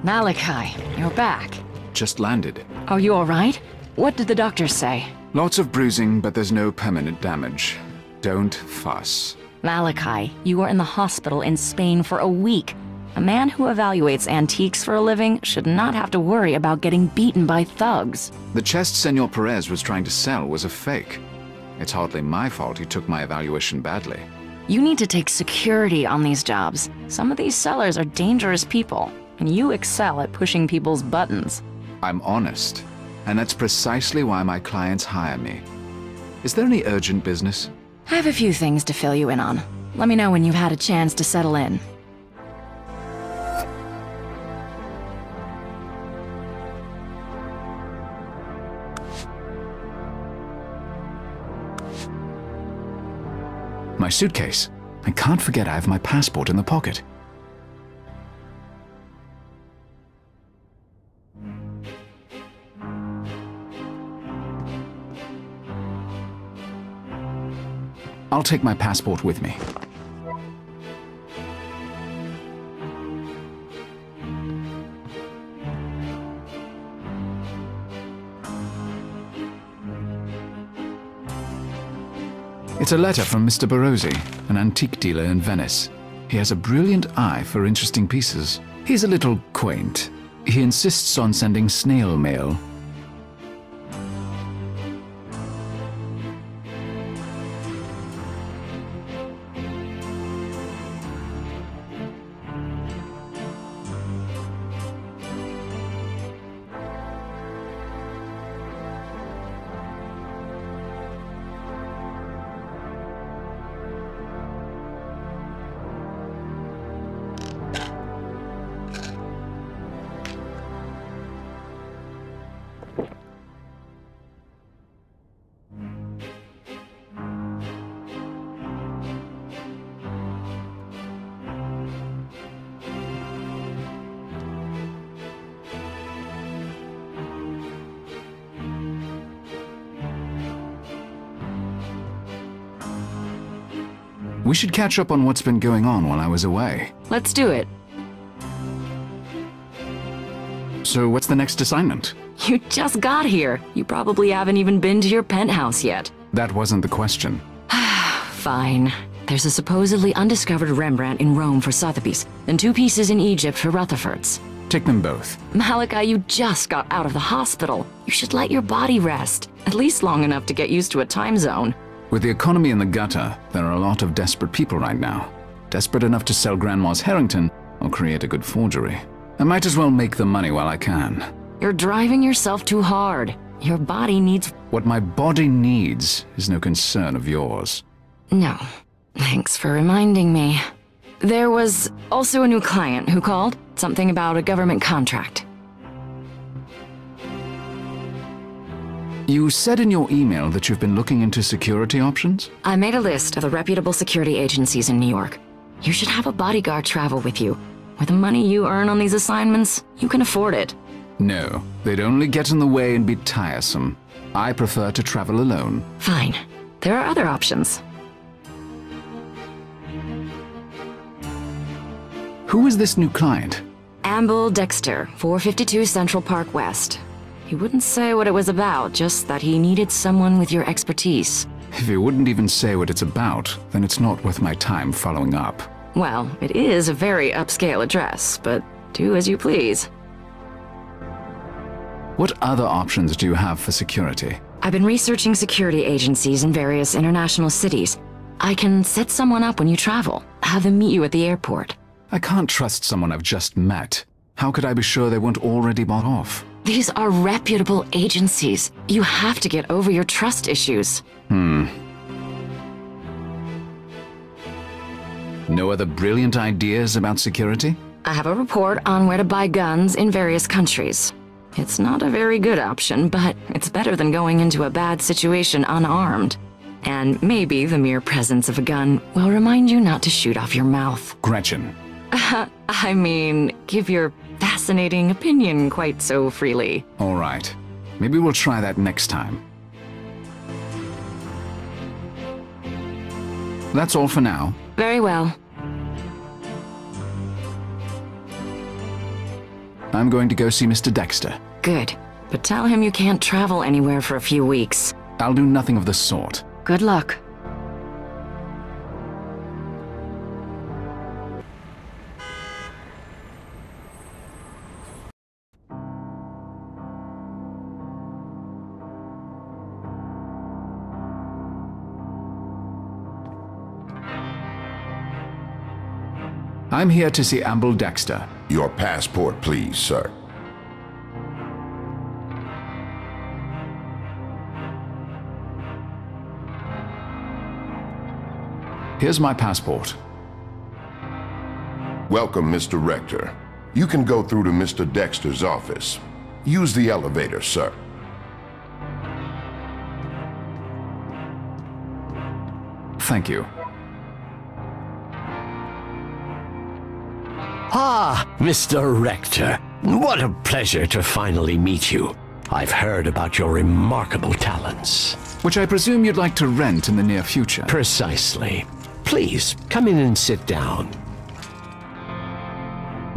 Malachi, you're back. Just landed. Are you alright? What did the doctor say? Lots of bruising, but there's no permanent damage. Don't fuss. Malachi, you were in the hospital in Spain for a week. A man who evaluates antiques for a living should not have to worry about getting beaten by thugs. The chest Senor Perez was trying to sell was a fake. It's hardly my fault he took my evaluation badly. You need to take security on these jobs. Some of these sellers are dangerous people, and you excel at pushing people's buttons. I'm honest, and that's precisely why my clients hire me. Is there any urgent business? I have a few things to fill you in on. Let me know when you've had a chance to settle in. My suitcase. I can't forget I have my passport in the pocket. I'll take my passport with me. It's a letter from Mr. Barozzi, an antique dealer in Venice. He has a brilliant eye for interesting pieces. He's a little quaint. He insists on sending snail mail. We should catch up on what's been going on while I was away. Let's do it. So what's the next assignment? You just got here. You probably haven't even been to your penthouse yet. That wasn't the question. Fine. There's a supposedly undiscovered Rembrandt in Rome for Sotheby's, and 2 pieces in Egypt for Rutherford's. Take them both. Malachi, you just got out of the hospital. You should let your body rest, at least long enough to get used to a time zone. With the economy in the gutter, there are a lot of desperate people right now. Desperate enough to sell Grandma's Harrington or create a good forgery. I might as well make the money while I can. You're driving yourself too hard. Your body needs... What my body needs is no concern of yours. No. Thanks for reminding me. There was also a new client who called. Something about a government contract. You said in your email that you've been looking into security options? I made a list of the reputable security agencies in New York. You should have a bodyguard travel with you. With the money you earn on these assignments, you can afford it. No, they'd only get in the way and be tiresome. I prefer to travel alone. Fine. There are other options. Who is this new client? Amble Dexter, 452 Central Park West. He wouldn't say what it was about, just that he needed someone with your expertise. If he wouldn't even say what it's about, then it's not worth my time following up. Well, it is a very upscale address, but do as you please. What other options do you have for security? I've been researching security agencies in various international cities. I can set someone up when you travel, have them meet you at the airport. I can't trust someone I've just met. How could I be sure they weren't already bought off? These are reputable agencies. You have to get over your trust issues. No other brilliant ideas about security? I have a report on where to buy guns in various countries. It's not a very good option, but it's better than going into a bad situation unarmed. And maybe the mere presence of a gun will remind you not to shoot off your mouth. Gretchen. I mean, give your fascinating opinion quite so freely. All right. Maybe we'll try that next time. That's all for now. Very well. I'm going to go see Mr. Dexter. Good. But tell him you can't travel anywhere for a few weeks. I'll do nothing of the sort. Good luck. I'm here to see Amble Dexter. Your passport, please, sir. Here's my passport. Welcome, Mr. Rector. You can go through to Mr. Dexter's office. Use the elevator, sir. Thank you. Ah, Mr. Rector. What a pleasure to finally meet you. I've heard about your remarkable talents. Which I presume you'd like to rent in the near future. Precisely. Please, come in and sit down.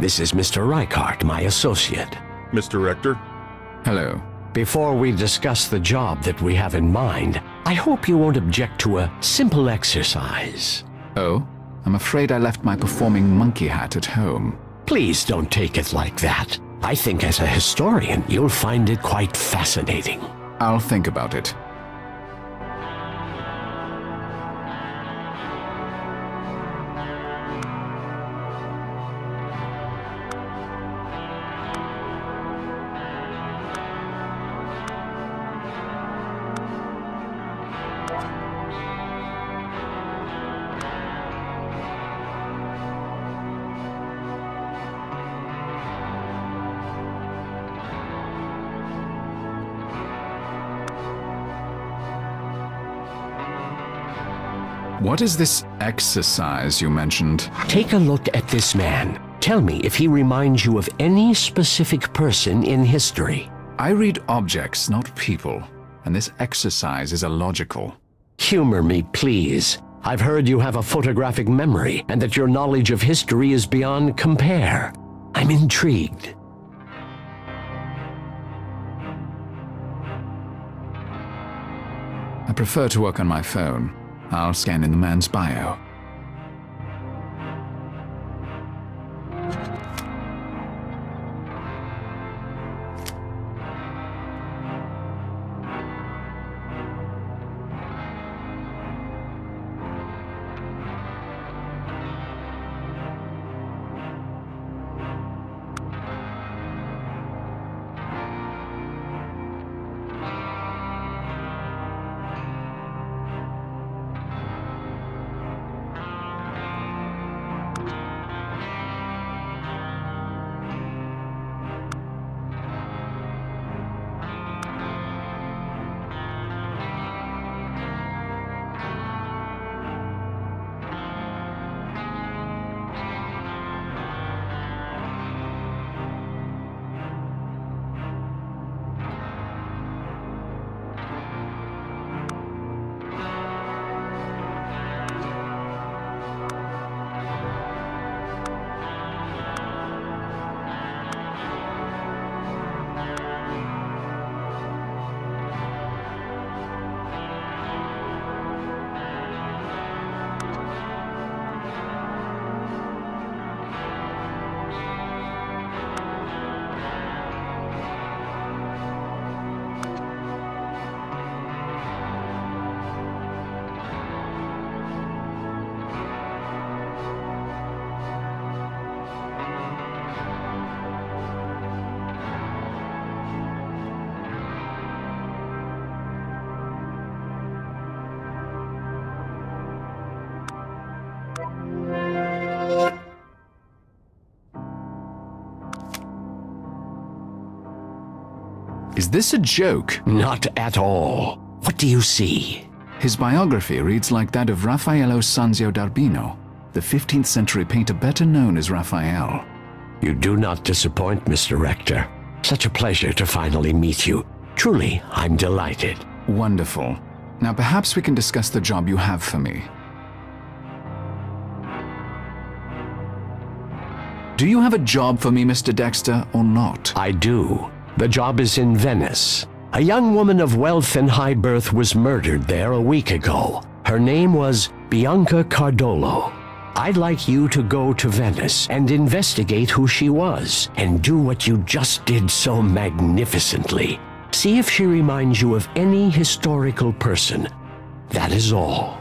This is Mr. Reichart, my associate. Mr. Rector? Hello. Before we discuss the job that we have in mind, I hope you won't object to a simple exercise. Oh? I'm afraid I left my performing monkey hat at home. Please don't take it like that. I think as a historian, you'll find it quite fascinating. I'll think about it. What is this exercise you mentioned? Take a look at this man. Tell me if he reminds you of any specific person in history. I read objects, not people, and this exercise is illogical. Humor me, please. I've heard you have a photographic memory and that your knowledge of history is beyond compare. I'm intrigued. I prefer to work on my phone. I'll scan in the man's bio. Is this a joke? Not at all. What do you see? His biography reads like that of Raffaello Sanzio d'Urbino, the 15th century painter better known as Raphael. You do not disappoint, Mr. Rector. Such a pleasure to finally meet you. Truly, I'm delighted. Wonderful. Now perhaps we can discuss the job you have for me. Do you have a job for me, Mr. Dexter, or not? I do. The job is in Venice. A young woman of wealth and high birth was murdered there a week ago. Her name was Bianca Cardolo. I'd like you to go to Venice and investigate who she was, and do what you just did so magnificently. See if she reminds you of any historical person. That is all.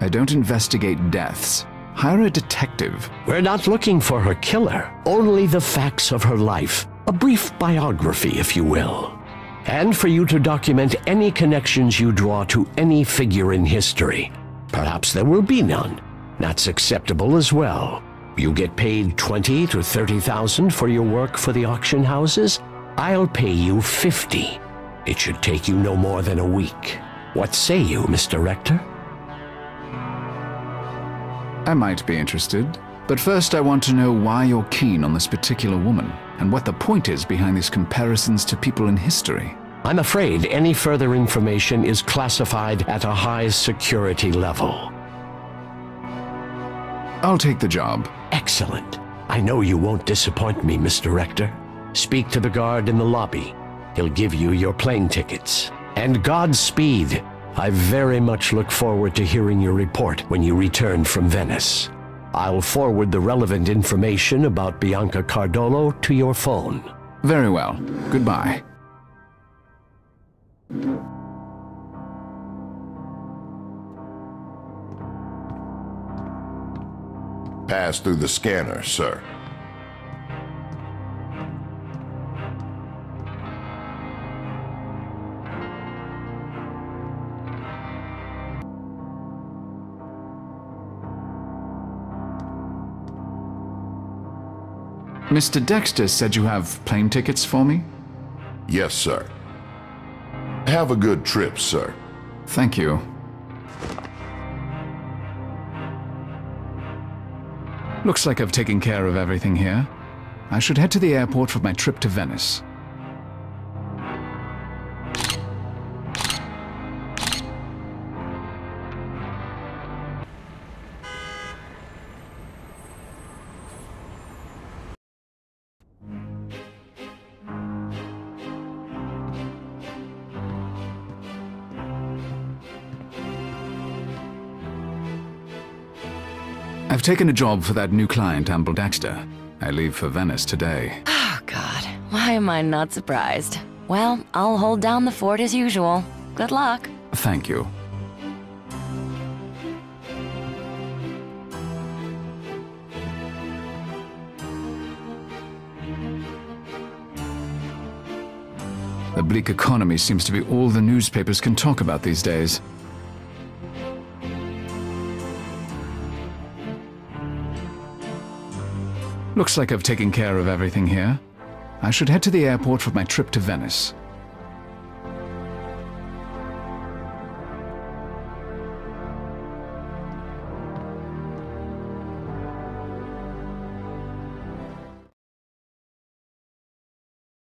I don't investigate deaths. Hire a detective. We're not looking for her killer, only the facts of her life. A brief biography, if you will. And for you to document any connections you draw to any figure in history. Perhaps there will be none. That's acceptable as well. You get paid $20,000 to $30,000 for your work for the auction houses. I'll pay you $50,000. It should take you no more than a week. What say you, Mr. Rector? I might be interested, but first I want to know why you're keen on this particular woman, and what the point is behind these comparisons to people in history. I'm afraid any further information is classified at a high security level. I'll take the job. Excellent. I know you won't disappoint me, Mr. Rector. Speak to the guard in the lobby. He'll give you your plane tickets. And Godspeed. I very much look forward to hearing your report when you return from Venice. I'll forward the relevant information about Bianca Cardolo to your phone. Very well. Goodbye. Pass through the scanner, sir. Mr. Dexter said you have plane tickets for me? Yes, sir. Have a good trip, sir. Thank you. Looks like I've taken care of everything here. I should head to the airport for my trip to Venice. I've taken a job for that new client, Amble Dexter. I leave for Venice today. Oh, God. Why am I not surprised? Well, I'll hold down the fort as usual. Good luck. Thank you. The bleak economy seems to be all the newspapers can talk about these days. Looks like I've taken care of everything here. I should head to the airport for my trip to Venice.